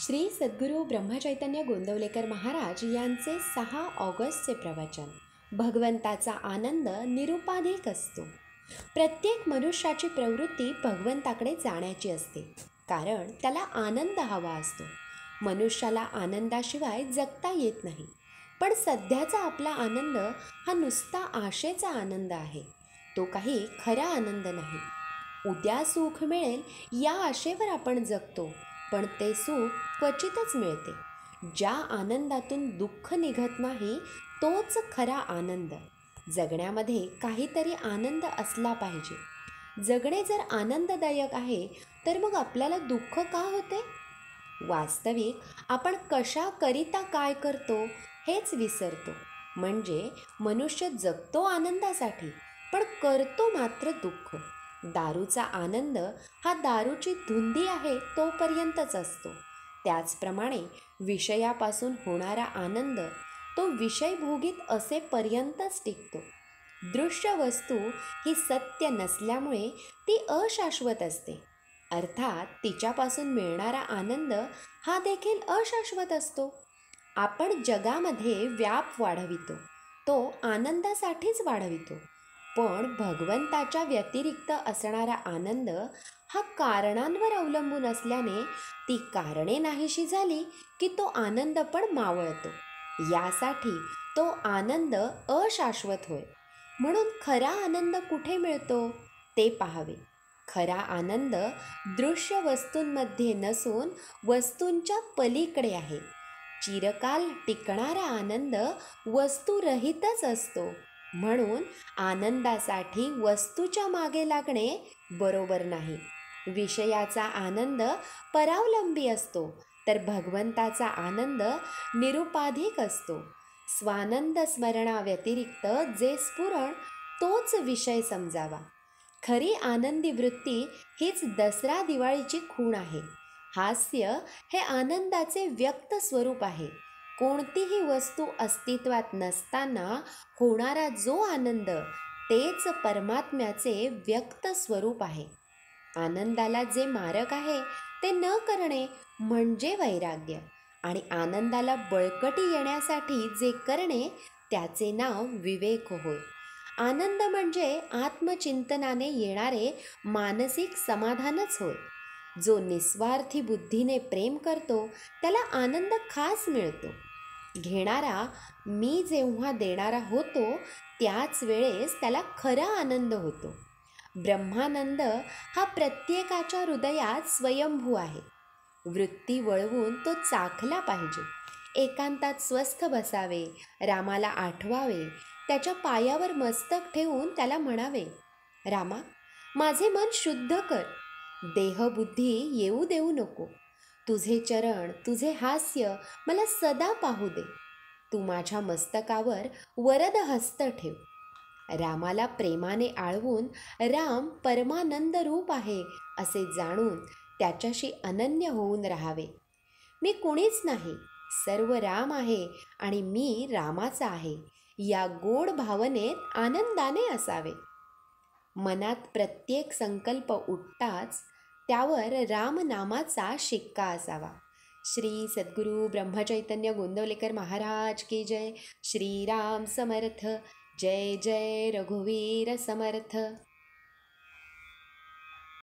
श्री सद्गुरू ब्रह्मचैतन्य गोंदवलेकर महाराज यांचे 6 ऑगस्टचे प्रवचन. भगवंताचा आनंद निरुपाधिक असतो. प्रत्येक मनुष्याची प्रवृत्ती भगवंताकडे जाण्याची असते, कारण त्याला आनंद हवा असतो. मनुष्याला आनंदाशिवाय जगता येत नाही. पण सध्याचा आपला आनंद हा नुसता आशेचा आनंद आहे. तो काही खरा आनंद नाही. उद्या सुख मिळेल या आशेवर आपण जगतो, पण ते सुख क्वचितच मिळते. ज्या आनंदातून दुःख निघत नाही तोच खरा आनंद. जगण्यामध्ये काहीतरी आनंद असला पाहिजे. जगणे जर आनंददायक आहे तर मग आपल्याला दुःख का होते? वास्तविक आपण कशाकरिता काय करतो हेच विसरतो. म्हणजे मनुष्य जगतो आनंदासाठी, पण करतो मात्र दुःख. दारूचा आनंद हा दारूची धुंदी आहे तोपर्यंतच असतो. त्याचप्रमाणे विषयापासून होणारा आनंद तो विषय भोगीत असेपर्यंतच टिकतो. दृश्य वस्तू ही सत्य नसल्यामुळे ती अशाश्वत असते. अर्थात तिच्यापासून मिळणारा आनंद हा देखील अशाश्वत असतो. आपण जगामध्ये व्याप वाढवितो, तो आनंदासाठीच वाढवितो. पण भगवंताच्या व्यतिरिक्त असणारा आनंद हा कारणांवर अवलंबून असल्याने ती कारणे नाहीशी झाली की तो आनंद पण मावळतो. यासाठी तो आनंद अशाश्वत होय. म्हणून खरा आनंद कुठे मिळतो ते पाहावे. खरा आनंद दृश्य वस्तूंमध्ये नसून वस्तूंच्या पलीकडे आहे. चिरकाल टिकणारा आनंद वस्तूरहितच असतो. म्हणून आनंदासाठी वस्तूच्या मागे लागणे बरोबर नाही. विषयाचा आनंद परावलंबी असतो, तर भगवंताचा आनंद निरुपाधिक असतो. स्वानंद स्मरणाव्यतिरिक्त जे स्फुरण तोच विषय समजावा. खरी आनंदी वृत्ती हीच दसरा दिवाळीची खूण आहे. हास्य हे आनंदाचे व्यक्त स्वरूप आहे. कोणतीही वस्तू अस्तित्वात नसताना होणारा जो आनंद तेच परमात्म्याचे व्यक्त स्वरूप आहे. आनंदाला जे मारक आहे ते न करणे म्हणजे वैराग्य, आणि आनंदाला बळकटी येण्यासाठी जे करणे त्याचे नाव विवेक होय. आनंद म्हणजे आत्मचिंतनाने येणारे मानसिक समाधानच होय. जो निस्वार्थी बुद्धीने प्रेम करतो त्याला आनंद खास मिळतो. घेणारा मी जेव्हा देणारा होतो त्याच वेळेस त्याला खरा आनंद होतो. ब्रह्मानंद हा प्रत्येकाच्या हृदयात स्वयंभू आहे. वृत्ती वळवून तो चाखला पाहिजे. एकांतात स्वस्थ बसावे, रामाला आठवावे, त्याच्या पायावर मस्तक ठेवून त्याला म्हणावे, रामा, माझे मन शुद्ध कर. देहबुद्धी येऊ देऊ नको. तुझे चरण, तुझे हास्य मला सदा पाहू दे. तू माझ्या मस्तकावर वरद हस्त ठेव. रामाला प्रेमाने आळवून राम परमानंद रूप आहे असे जाणून त्याच्याशी अनन्य होऊन राहावे. मी कुणीच नाही, सर्व राम आहे आणि मी रामाचा आहे, या गोड भावनेत आनंदाने असावे. मनात प्रत्येक संकल्प उठताच त्यावर रामनामाचा शिक्का असावा. श्री सद्गुरू ब्रह्मचैतन्य गोंदवलेकर महाराज की जय. श्रीराम समर्थ. जय जय रघुवीर समर्थ.